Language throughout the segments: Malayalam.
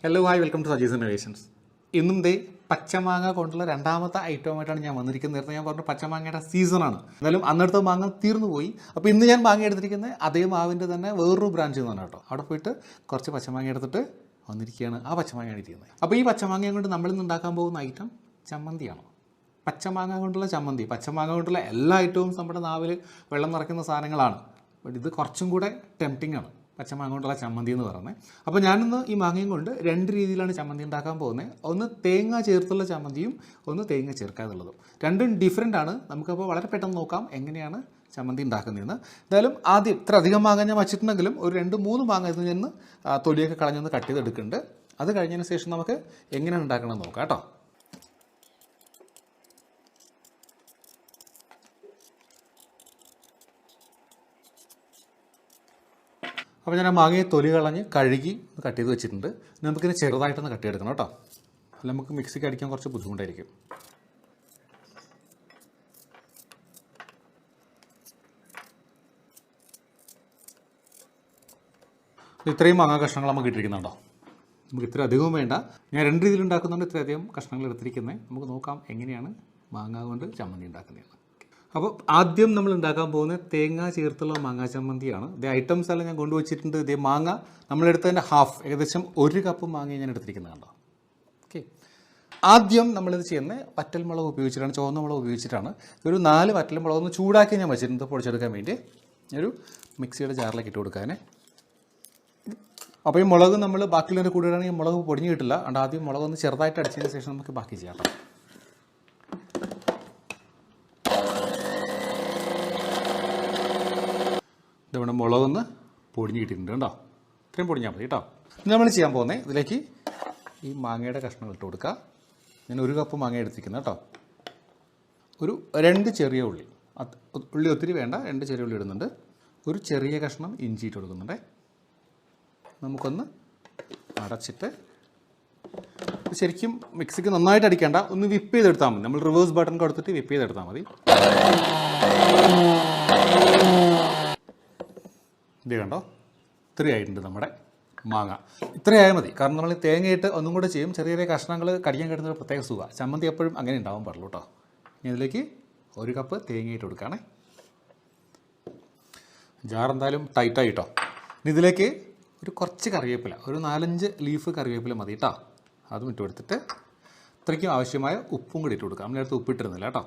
Hello hi welcome to Saji's innovations. ഇന്നും ദേ പച്ചമാങ്ങ കൊണ്ടുള്ള രണ്ടാമത്തെ ഐറ്റമായിട്ടാണ് ഞാൻ വന്നിരിക്കുന്നത്. നേരത്തെ ഞാൻ പറഞ്ഞു പച്ചമാങ്ങയുടെ സീസണാണ്. എന്നാലും അന്നെടുത്ത മാങ്ങ തീർന്നു പോയി. അപ്പോൾ ഇന്ന് ഞാൻ മാങ്ങ എടുത്തിരിക്കുന്നത് അതേ മാവിൻ്റെ തന്നെ വേറൊരു ബ്രാഞ്ചിൽ നിന്നാണ് കേട്ടോ. അവിടെ പോയിട്ട് കുറച്ച് പച്ചമാങ്ങ എടുത്തിട്ട് വന്നിരിക്കുകയാണ്. ആ പച്ചമാങ്ങയാണ് ഇരിക്കുന്നത്. അപ്പോൾ ഈ പച്ചമാങ്ങ കൊണ്ട് നമ്മളിന്ന് ഉണ്ടാക്കാൻ പോകുന്ന ഐറ്റം ചമ്മന്തിയാണ്. പച്ചമാങ്ങ കൊണ്ടുള്ള ചമ്മന്തി. പച്ചമാങ്ങ കൊണ്ടുള്ള എല്ലാ ഐറ്റവും നമ്മുടെ നാവിൽ വെള്ളം നിറയ്ക്കുന്ന സാധനങ്ങളാണ്. ബട്ട് ഇത് കുറച്ചും കൂടെ ടെംപ്റ്റിംഗ് ആണ്, പച്ചമാങ്ങ കൊണ്ടുള്ള ചമ്മന്തി എന്ന് പറയുന്നത്. അപ്പോൾ ഞാനിന്ന് ഈ മാങ്ങയും കൊണ്ട് രണ്ട് രീതിയിലാണ് ചമ്മന്തി ഉണ്ടാക്കാൻ പോകുന്നത്. ഒന്ന് തേങ്ങ ചേർത്തുള്ള ചമ്മന്തിയും ഒന്ന് തേങ്ങ ചേർക്കാതുള്ളതും. രണ്ടും ഡിഫറെൻ്റ് ആണ്. നമുക്കപ്പോൾ വളരെ പെട്ടെന്ന് നോക്കാം എങ്ങനെയാണ് ചമ്മന്തി ഉണ്ടാക്കുന്നതെന്ന്. എന്തായാലും ആദ്യം ഇത്ര അധികം മാങ്ങ ഞാൻ വച്ചിട്ടുണ്ടെങ്കിലും ഒരു 2-3 മാങ്ങ ഇതിൽ നിന്ന് തൊലിയൊക്കെ കളഞ്ഞൊന്ന് കട്ട് ചെയ്തെടുക്കുന്നുണ്ട്. അത് കഴിഞ്ഞതിന് ശേഷം നമുക്ക് എങ്ങനെയാണ് ഉണ്ടാക്കണമെന്ന് നോക്കാം കേട്ടോ. അപ്പോൾ ഞാൻ ആ മാങ്ങയെ തൊലി കളഞ്ഞ് കഴുകി കട്ട് ചെയ്ത് വെച്ചിട്ടുണ്ട്. നമുക്കിത് ചെറുതായിട്ടൊന്ന് കട്ട് ചെയ്തെടുക്കണം കേട്ടോ. അല്ല നമുക്ക് മിക്സിക്ക് അടിക്കാൻ കുറച്ച് ബുദ്ധിമുട്ടായിരിക്കും. ഇത്രയും മാങ്ങ കഷ്ണങ്ങൾ നമുക്ക് ഇട്ടിരിക്കുന്നുണ്ടോ. നമുക്ക് ഇത്ര അധികവും വേണ്ട. ഞാൻ 2 രീതിയിൽ ഉണ്ടാക്കുന്നുണ്ട് ഇത്രയധികം കഷ്ണങ്ങൾ എടുത്തിരിക്കുന്നത്. നമുക്ക് നോക്കാം എങ്ങനെയാണ് മാങ്ങ കൊണ്ട് ചമ്മന്തി ഉണ്ടാക്കുന്നത്. അപ്പോൾ ആദ്യം നമ്മൾ ഉണ്ടാക്കാൻ പോകുന്നത് തേങ്ങ ചേർത്തുള്ള മാങ്ങ ചമ്മന്തിയാണ്. ഇത് ഐറ്റംസ് എല്ലാം ഞാൻ കൊണ്ടുവച്ചിട്ടുണ്ട്. ഇതേ മാങ്ങ നമ്മളെടുത്തതിൻ്റെ ഹാഫ്, ഏകദേശം 1 കപ്പ് മാങ്ങ ഞാൻ എടുത്തിരിക്കുന്നത് കണ്ടോ. ഓക്കെ, ആദ്യം നമ്മളിത് ചെയ്യുന്നത് വറ്റൽമുളക് ഉപയോഗിച്ചിട്ടാണ്, ചുവന്ന മുളക് ഉപയോഗിച്ചിട്ടാണ്. ഒരു 4 വറ്റൽമുളക് ഒന്ന് ചൂടാക്കി ഞാൻ വെച്ചിട്ടുണ്ട് പൊടിച്ചെടുക്കാൻ വേണ്ടി. ഒരു മിക്സിയുടെ ജാറിലേക്ക് ഇട്ട് കൊടുക്കാൻ. അപ്പോൾ ഈ മുളക് നമ്മൾ ബാക്കിയുള്ളതിൻ്റെ കൂടെ ഇടുകയാണെങ്കിൽ മുളക് പൊടിഞ്ഞ് കിട്ടില്ല. അതുകൊണ്ട് ആദ്യം മുളക് ഒന്ന് ചെറുതായിട്ട് അടിച്ചതിന് ശേഷം നമുക്ക് ബാക്കി ചെയ്യാം കേട്ടോ. ഇതവിടെ മുളകൊന്ന് പൊടിഞ്ഞ് കിട്ടിയിട്ടുണ്ട് കേട്ടോ. ഇത്രയും പൊടിഞ്ഞാൽ മതി കേട്ടോ. നമ്മൾ ചെയ്യാൻ പോകുന്നത് ഇതിലേക്ക് ഈ മാങ്ങയുടെ കഷ്ണം ഇട്ട് കൊടുക്കുക. ഞാൻ 1 കപ്പ് മാങ്ങ എടുത്തിരിക്കുന്നത് കേട്ടോ. ഒരു 2 ചെറിയ ഉള്ളി, ഉള്ളി ഒത്തിരി വേണ്ട, 2 ചെറിയ ഉള്ളി ഇടുന്നുണ്ട്. ഒരു ചെറിയ കഷ്ണം ഇഞ്ചി ഇട്ട് കൊടുക്കുന്നുണ്ട്. നമുക്കൊന്ന് അടച്ചിട്ട് ശരിക്കും മിക്സിക്ക് നന്നായിട്ട് അടിക്കേണ്ട, ഒന്ന് വിപ്പ് ചെയ്തെടുത്താൽ മതി. നമ്മൾ റിവേഴ്സ് ബട്ടൺ കൊടുത്തിട്ട് വിപ്പ് ചെയ്തെടുത്താൽ മതി. ഇത് കണ്ടോ, ഇത്രയായിട്ടുണ്ട് നമ്മുടെ മാങ്ങ. ഇത്രയായാൽ മതി. കാരണം നമ്മൾ തേങ്ങയിട്ട് ഒന്നും കൂടെ ചെയ്യും. ചെറിയ ചെറിയ കഷ്ണങ്ങൾ കടിക്കാൻ കിട്ടുന്ന ഒരു പ്രത്യേക സുഖമാണ്. ചമ്മന്തി എപ്പോഴും അങ്ങനെ ഉണ്ടാവാൻ പാടുള്ളൂ കേട്ടോ. ഇനി ഇതിലേക്ക് 1 കപ്പ് തേങ്ങയിട്ട് കൊടുക്കുകയാണേ. ജാർ എന്തായാലും ടൈറ്റായി കേട്ടോ. ഇനി ഇതിലേക്ക് ഒരു കുറച്ച് കറിവേപ്പില, ഒരു 4-5 ലീഫ് കറിവേപ്പില മതി കേട്ടോ. അതും ഇട്ട് കൊടുത്തിട്ട് ഇത്രയ്ക്കും ആവശ്യമായ ഉപ്പും കൂടി ഇട്ട് കൊടുക്കാം. നമ്മളടുത്ത് ഉപ്പിട്ടിരുന്നില്ല കേട്ടോ.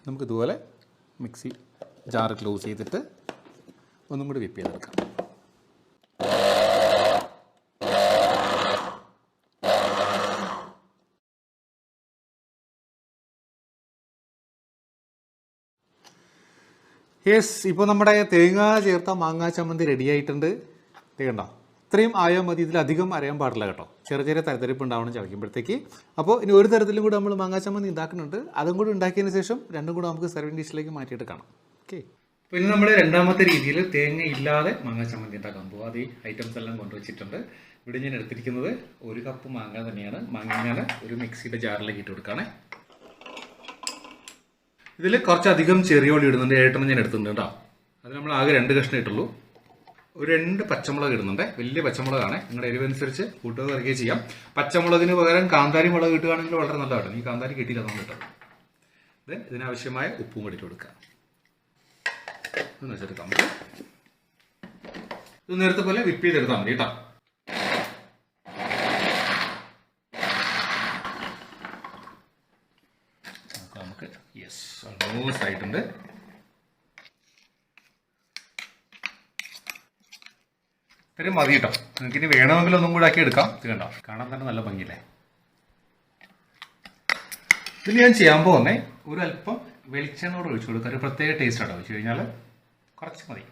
നമുക്കിതുപോലെ മിക്സി ജാറ് ക്ലോസ് ചെയ്തിട്ട് ഒന്നും കൂടി വിപ്പ് ചെയ്തെടുക്കാം. യെസ്, ഇപ്പോൾ നമ്മുടെ തേങ്ങ ചേർത്ത മാങ്ങാ ചമ്മന്തി റെഡി ആയിട്ടുണ്ട്. കണ്ടോ, ഇത്രയും ആയാൽ മതി. ഇതിലധികം അരയാൻ പാടില്ല കേട്ടോ. ചെറിയ ചെറിയ തരത്തിരിപ്പ് ഉണ്ടാവണം ചവയ്ക്കുമ്പോഴത്തേക്ക്. അപ്പോൾ ഇനി ഒരു തരത്തിലും കൂടി നമ്മൾ മാങ്ങാ ചമ്മന്തി ഉണ്ടാക്കുന്നുണ്ട്. അതും കൂടി ഉണ്ടാക്കിയതിന് ശേഷം രണ്ടും കൂടെ നമുക്ക് സെർവിങ് ഡിഷിലേക്ക് മാറ്റിയിട്ട് കാണാം. ഓക്കെ, അപ്പോൾ ഇനി നമ്മൾ രണ്ടാമത്തെ രീതിയിൽ തേങ്ങ ഇല്ലാതെ മാങ്ങാ ചമ്മന്തി ഉണ്ടാക്കാൻ പോകും. അത് ഈ ഐറ്റംസ് എല്ലാം കൊണ്ടുവച്ചിട്ടുണ്ട്. ഇവിടെ ഞാൻ എടുത്തിരിക്കുന്നത് 1 കപ്പ് മാങ്ങ തന്നെയാണ്. മാങ്ങ ഞാൻ ഒരു മിക്സിയുടെ ജാറിലേക്ക് ഇട്ട് കൊടുക്കുകയാണേ. ഇതിൽ കുറച്ചധികം ചെറിയ ഉള്ളി ഇടുന്നുണ്ട്. 7 ഞാൻ എടുത്തിട്ടുണ്ട് കേട്ടോ. അത് നമ്മൾ ആകെ 2 കഷ്ണം ഇട്ടുള്ളൂ. ഒരു 2 പച്ചമുളക് ഇടുന്നുണ്ട്. വലിയ പച്ചമുളകാണ്. നിങ്ങളുടെ എരിവനുസരിച്ച് കൂട്ടുക കുറയ്ക്കുകയും ചെയ്യാം. പച്ചമുളകിന് പകരം കാന്താരി മുളക് കിട്ടുകയാണെങ്കിൽ വളരെ നല്ലതാണ്. ഈ കാന്താരി കിട്ടിയില്ല നമ്മൾ കിട്ടും. ദെൻ ഇതിനാവശ്യമായ ഉപ്പും കൂടി ഇട്ട് കൊടുക്കുക. എന്ന് വെച്ചെടുക്കാം. ഇത് നേരത്തെ പോലെ വിപ്പ് ചെയ്തെടുത്താൽ മതി കേട്ടോ. നമുക്ക് യെസ്, ഓൾമോസ്റ്റ് ആയിട്ടുണ്ട്. ഇത്രയും മതി കേട്ടോ. നിങ്ങൾക്ക് ഇനി വേണമെങ്കിൽ ഒന്നും കൂടെ ആക്കി എടുക്കാം. ഇത് കണ്ടോ, കാണാൻ തന്നെ നല്ല ഭംഗിയില്ലേ. ഇതിന് ഞാൻ ചെയ്യാൻ പോകുന്നത് ഒരു അല്പം വെളിച്ചെണ്ണോട് ഒഴിച്ചു കൊടുക്കുക. ഒരു പ്രത്യേക ടേസ്റ്റ് ആട്ടോ. ഒഴിച്ചു കഴിഞ്ഞാൽ കുറച്ച് മതി.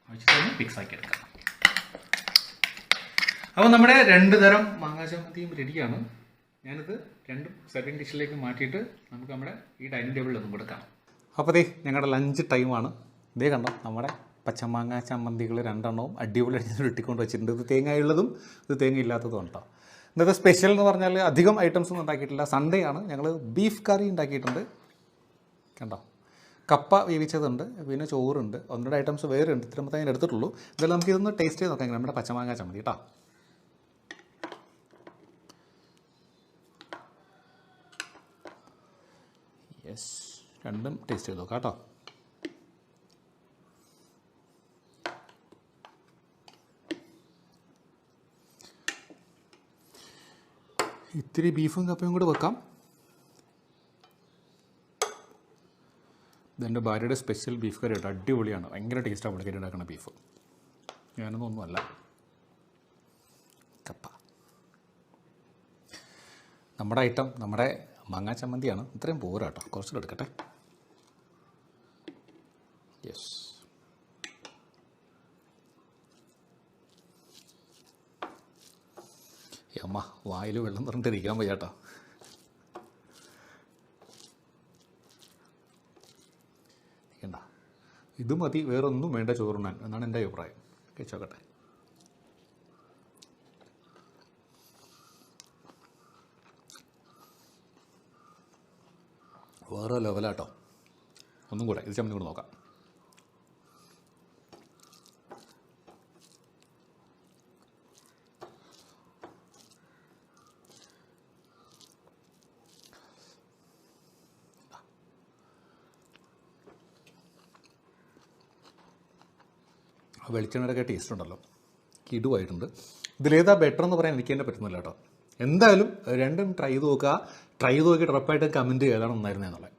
ഒഴിച്ചിട്ട് മിക്സ് ആക്കി എടുക്കാം. അപ്പോൾ നമ്മുടെ 2 തരം മാങ്ങാ ചമ്മന്തിയും റെഡിയാണ്. ഞാനിത് 2 സെർവിങ് ഡിഷിലേക്ക് മാറ്റിയിട്ട് നമുക്ക് നമ്മുടെ ഈ ഡൈനിങ് ടേബിളിൽ ഒന്നും കൊടുക്കാം. അപ്പോൾ ദേ ഞങ്ങളുടെ ലഞ്ച് ടൈമാണ്. ഇതേ കണ്ടോ, നമ്മുടെ പച്ചമാങ്ങ ചമ്മന്തികൾ 2 എണ്ണവും അടിപൊളി ഇട്ടിക്കൊണ്ട് വെച്ചിട്ടുണ്ട്. ഇത് തേങ്ങയുള്ളതും ഇത് തേങ്ങ ഇല്ലാത്തതും ഉണ്ടോ. ഇന്നത്തെ സ്പെഷ്യൽ എന്ന് പറഞ്ഞാൽ അധികം ഐറ്റംസ് ഒന്നും ഉണ്ടാക്കിയിട്ടില്ല. സൺഡേ ആണ്. ഞങ്ങൾ ബീഫ് കറി ഉണ്ടാക്കിയിട്ടുണ്ട്. കണ്ടോ, കപ്പ വേവിച്ചതുണ്ട്, പിന്നെ ചോറുണ്ട്, 1-2 ഐറ്റംസ് വേറെ ഉണ്ട്. ഇത്ര മൊത്തം ഞാൻ എടുത്തിട്ടുള്ളൂ. എന്തായാലും നമുക്കിതൊന്ന് ടേസ്റ്റ് ചെയ്ത് നോക്കാം നമ്മുടെ പച്ചമാങ്ങ ചമ്മന്തി കേട്ടോ. യെസ്, രണ്ടും ടേസ്റ്റ് ചെയ്ത് നോക്കാം കേട്ടോ. ഇത്തിരി ബീഫും കപ്പയും കൂടെ വെക്കാം. ഇതെൻ്റെ ഭാര്യയുടെ സ്പെഷ്യൽ ബീഫ് കറി കേട്ടോ, അടിപൊളിയാണ്. ഭയങ്കര ടേസ്റ്റാണ് പുള്ളിക്കരി ഉണ്ടാക്കുന്ന ബീഫ്. ഞാനൊന്നുമല്ല. കപ്പ നമ്മുടെ ഐറ്റം, നമ്മുടെ മാങ്ങാ ചമ്മന്തിയാണ്. ഇത്രയും പോരാ കേട്ടോ, കുറച്ചുകൂടെ എടുക്കട്ടെ. യെസ്, അമ്മ വായിൽ വെള്ളം നിറഞ്ഞിട്ടിരിക്കാൻ വയ്യ കേട്ടോ. വേണ്ട, ഇത് മതി, വേറൊന്നും വേണ്ട ചോറുണ്ണാൻ എന്നാണ് എൻ്റെ അഭിപ്രായം. കഴിച്ചോക്കട്ടെ. വേറെ ലെവലാട്ടോ. ഒന്നും കൂടെ ഇത് ചമ്മന്തി കൂടെ നോക്കാം. വെളിച്ചെണ്ണയുടെ ടേസ്റ്റ് ഉണ്ടല്ലോ, കിടുവായിട്ടുണ്ട്. ഇതിലേതാ ബെറ്റർ എന്ന് പറയാൻ എനിക്ക് തന്നെ പറ്റുന്നില്ല കേട്ടോ. എന്തായാലും രണ്ടും ട്രൈ ചെയ്ത് നോക്കുക. ട്രൈ ചെയ്ത് നോക്കിയിട്ട് ഉറപ്പായിട്ട് കമൻറ്റ് ചെയ്യുക ഏതാണ് നന്നായിരുന്നതെന്നുള്ളത്.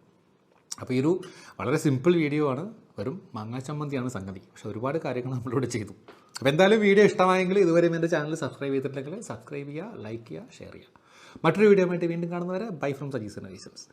അപ്പോൾ ഈ ഒരു വളരെ സിമ്പിൾ വീഡിയോ ആണ്, വെറും മാങ്ങാ ചമ്മന്തിയാണ് സംഗതി. പക്ഷേ ഒരുപാട് കാര്യങ്ങൾ നമ്മളിവിടെ ചെയ്തു. അപ്പോൾ എന്തായാലും വീഡിയോ ഇഷ്ടമായെങ്കിൽ ഇതുവരെയും എൻ്റെ ചാനൽ സബ്സ്ക്രൈബ് ചെയ്തിട്ടുണ്ടെങ്കിൽ സബ്സ്ക്രൈബ് ചെയ്യുക, ലൈക്ക് ചെയ്യുക, ഷെയർ ചെയ്യുക. മറ്റൊരു വീഡിയോ ആയിട്ട് വീണ്ടും കാണുന്നവരെ ബൈ ഫ്രം സജീസ്.